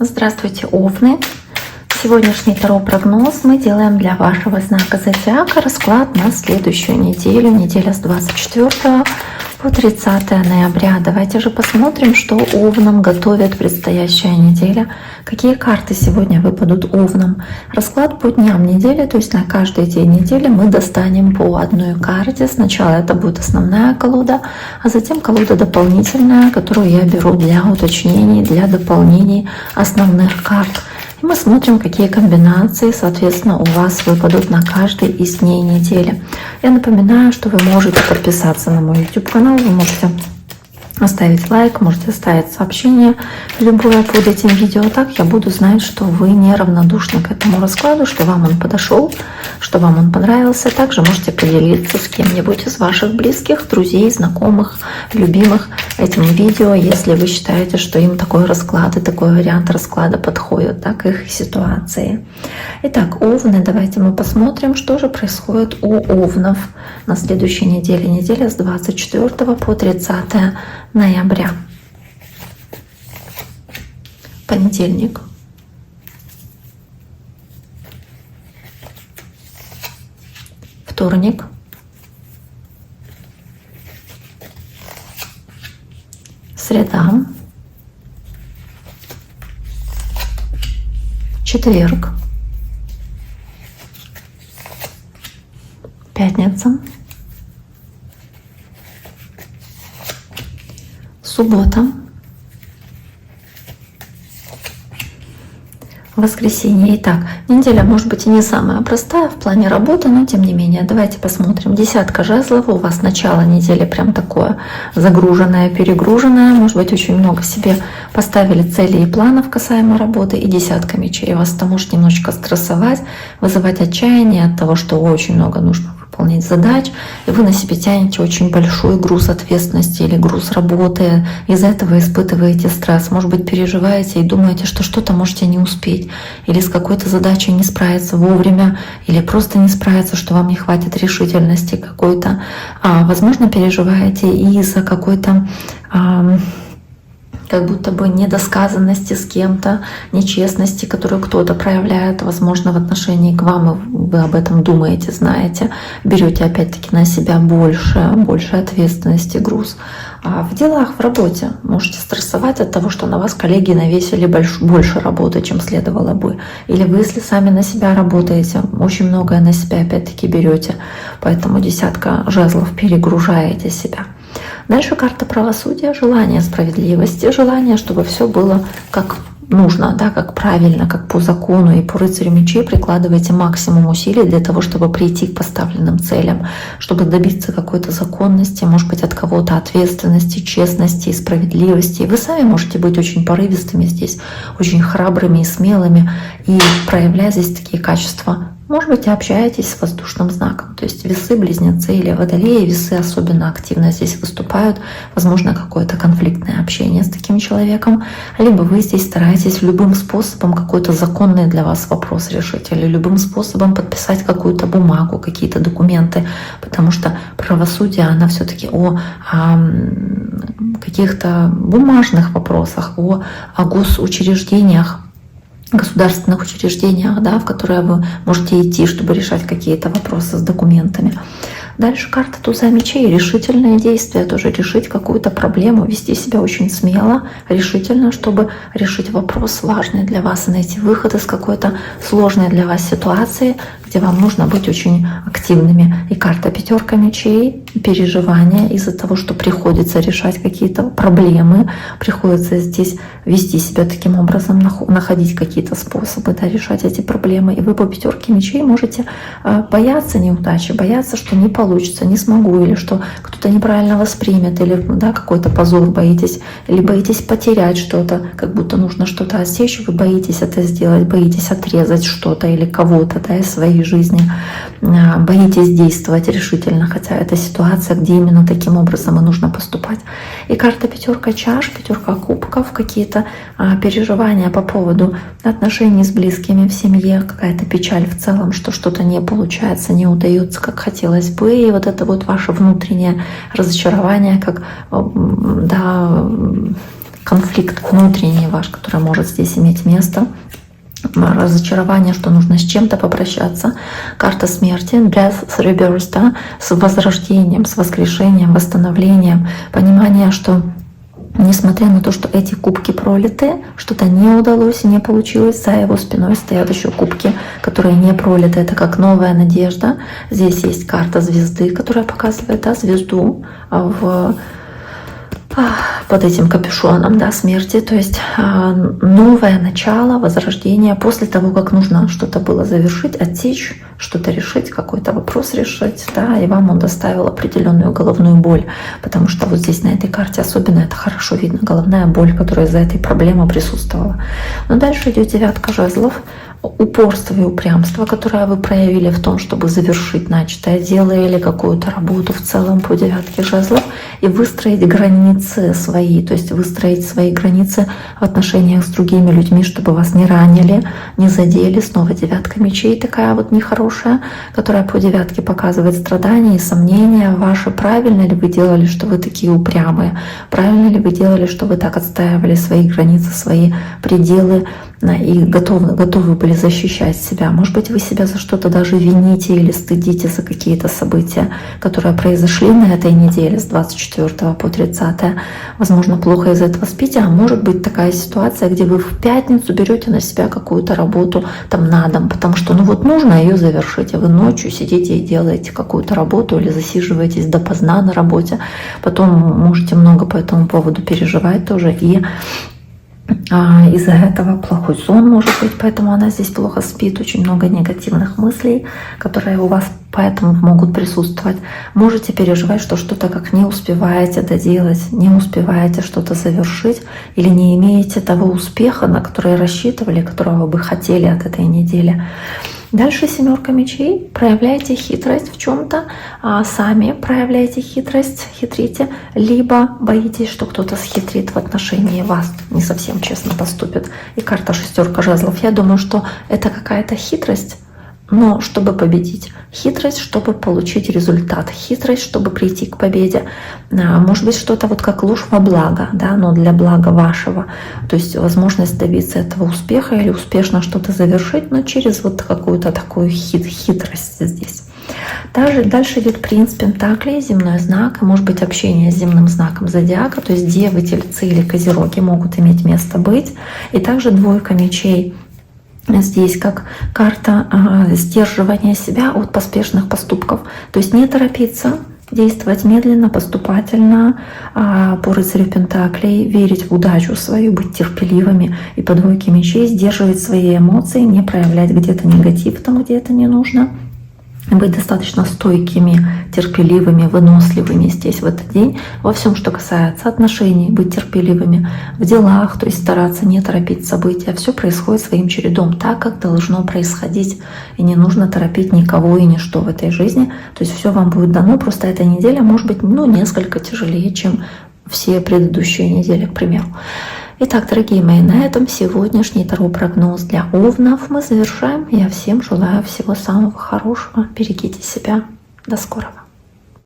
Здравствуйте, Овны! Сегодняшний таро-прогноз мы делаем для вашего знака зодиака. Расклад на следующую неделю. Неделя с 24 по 30 ноября. Давайте же посмотрим, что Овнам готовит предстоящая неделя. Какие карты сегодня выпадут Овнам. Расклад по дням недели, то есть на каждый день недели мы достанем по одной карте. Сначала это будет основная колода, а затем колода дополнительная, которую я беру для уточнений, для дополнений основных карт. И мы смотрим, какие комбинации, соответственно, у вас выпадут на каждый из дней недели. Я напоминаю, что вы можете подписаться на мой YouTube-канал, вы можете оставить лайк, можете оставить сообщение любое под этим видео. Так я буду знать, что вы неравнодушны к этому раскладу, что вам он подошел, что вам он понравился. Также можете поделиться с кем-нибудь из ваших близких, друзей, знакомых, любимых этим видео, если вы считаете, что им такой расклад и такой вариант расклада подходит, так, к их ситуации. Итак, Овны, давайте мы посмотрим, что же происходит у Овнов на следующей неделе. Неделя с 24 по 30 ноября. Понедельник. Вторник. Среда. Четверг. Пятница. Суббота. Воскресенье. Итак, неделя может быть и не самая простая в плане работы, но тем не менее, давайте посмотрим. Десятка жезлов, у вас начало недели прям такое загруженное, перегруженное. Может быть, очень много себе поставили целей и планов касаемо работы. И десятка мечей вас это может немножечко стрессовать, вызывать отчаяние от того, что очень много нужно выполнить задач, и вы на себе тянете очень большой груз ответственности или груз работы, из-за этого испытываете стресс, может быть, переживаете и думаете, что что-то можете не успеть, или с какой-то задачей не справиться вовремя, или просто не справиться, что вам не хватит решительности какой-то. Возможно, переживаете и из-за какой-то как будто бы недосказанности с кем-то, нечестности, которую кто-то проявляет, возможно, в отношении к вам, и вы об этом думаете, знаете, берете опять-таки на себя больше ответственности, груз. А в делах, в работе можете стрессовать от того, что на вас коллеги навесили больше работы, чем следовало бы. Или вы, если сами на себя работаете, очень многое на себя опять-таки берете, поэтому десятка жезлов перегружаете себя. Дальше карта правосудия, желание справедливости, желание, чтобы все было как нужно, да, как правильно, как по закону, и по рыцарю мечей прикладываете максимум усилий для того, чтобы прийти к поставленным целям, чтобы добиться какой-то законности, может быть, от кого-то ответственности, честности и справедливости. И вы сами можете быть очень порывистыми здесь, очень храбрыми и смелыми, и проявляя здесь такие качества. Может быть, общаетесь с воздушным знаком, то есть весы, близнецы или водолеи, весы особенно активно здесь выступают, возможно, какое-то конфликтное общение с таким человеком, либо вы здесь стараетесь любым способом какой-то законный для вас вопрос решить, или любым способом подписать какую-то бумагу, какие-то документы, потому что правосудие, она все-таки о каких-то бумажных вопросах, о госучреждениях, государственных учреждениях, да, в которые вы можете идти, чтобы решать какие-то вопросы с документами. Дальше карта туза мечей, решительное действие, тоже решить какую-то проблему, вести себя очень смело, решительно, чтобы решить вопрос важный для вас и найти выход из какой-то сложной для вас ситуации, где вам нужно быть очень активными. И карта пятерка мечей, переживания из-за того, что приходится решать какие-то проблемы, приходится здесь вести себя таким образом, находить какие-то способы, да, решать эти проблемы. И вы по пятерке мечей можете бояться неудачи, бояться, что не получится, не смогу, или что кто-то неправильно воспримет, или, да, какой-то позор боитесь, или боитесь потерять что-то, как будто нужно что-то отсечь, вы боитесь это сделать, боитесь отрезать что-то или кого-то, да, из своей жизни, боитесь действовать решительно, хотя это ситуация, где именно таким образом и нужно поступать. И карта пятерка чаш, пятерка кубков, какие-то переживания по поводу отношений с близкими в семье, какая-то печаль в целом, что что-то не получается, не удается, как хотелось бы, и вот это вот ваше внутреннее разочарование, как, да, конфликт внутренний ваш, который может здесь иметь место, разочарование, что нужно с чем-то попрощаться. Карта смерти, death rebirth, да, с возрождением, с воскрешением, восстановлением, понимание, что несмотря на то, что эти кубки пролиты, что-то не удалось и не получилось, за его спиной стоят еще кубки, которые не пролиты. Это как новая надежда. Здесь есть карта звезды, которая показывает, да, звезду под этим капюшоном, да, смерти, то есть новое начало, возрождение после того, как нужно что-то было завершить, отсечь, что-то решить, какой-то вопрос решить, да, и вам он доставил определенную головную боль, потому что вот здесь на этой карте особенно это хорошо видно, головная боль, которая из-за этой проблемы присутствовала. Но дальше идет девятка жезлов, упорство и упрямство, которое вы проявили в том, чтобы завершить начатое дело или какую-то работу в целом по девятке жезлов, и выстроить границы свои, то есть выстроить свои границы в отношениях с другими людьми, чтобы вас не ранили, не задели. Снова девятка мечей такая вот нехорошая, которая по девятке показывает страдания и сомнения ваши. Правильно ли вы делали, что вы такие упрямые? Правильно ли вы делали, что вы так отстаивали свои границы, свои пределы и готовы были защищать себя? Может быть, вы себя за что-то даже вините или стыдите за какие-то события, которые произошли на этой неделе с 24 по 30. Возможно, плохо из этого спите, а может быть такая ситуация, где вы в пятницу берете на себя какую-то работу там на дом, потому что ну вот нужно ее завершить, а вы ночью сидите и делаете какую-то работу или засиживаетесь допоздна на работе, потом можете много по этому поводу переживать тоже, и из-за этого плохой сон может быть, поэтому она здесь плохо спит, очень много негативных мыслей, которые у вас поэтому могут присутствовать. Можете переживать, что что-то как не успеваете доделать, не успеваете что-то завершить или не имеете того успеха, на который рассчитывали, которого вы бы хотели от этой недели. Дальше семерка мечей. Проявляйте хитрость в чем-то, сами проявляйте хитрость, хитрите, либо боитесь, что кто-то схитрит в отношении вас, не совсем честно поступит. И карта шестерка жезлов. Я думаю, что это какая-то хитрость, но чтобы победить. Хитрость, чтобы получить результат. Хитрость, чтобы прийти к победе. Может быть, что-то вот как ложь во благо, да, но для блага вашего. То есть возможность добиться этого успеха или успешно что-то завершить, но через вот какую-то такую хитрость здесь. Дальше идет принц Пентаклей, земной знак, может быть общение с земным знаком зодиака, то есть девы, тельцы или козероги могут иметь место быть. И также двойка мечей. Здесь как карта сдерживания себя от поспешных поступков. То есть не торопиться, действовать медленно, поступательно, по рыцарю Пентаклей, верить в удачу свою, быть терпеливыми. И по двойке мечей сдерживать свои эмоции, не проявлять где-то негатив там, где это не нужно. Быть достаточно стойкими, терпеливыми, выносливыми здесь в этот день. Во всем, что касается отношений, быть терпеливыми в делах, то есть стараться не торопить события. Все происходит своим чередом, так, как должно происходить. И не нужно торопить никого и ничто в этой жизни. То есть все вам будет дано, просто эта неделя может быть несколько тяжелее, чем все предыдущие недели, к примеру. Итак, дорогие мои, на этом сегодняшний таро-прогноз для овнов мы завершаем. Я всем желаю всего самого хорошего. Берегите себя. До скорого.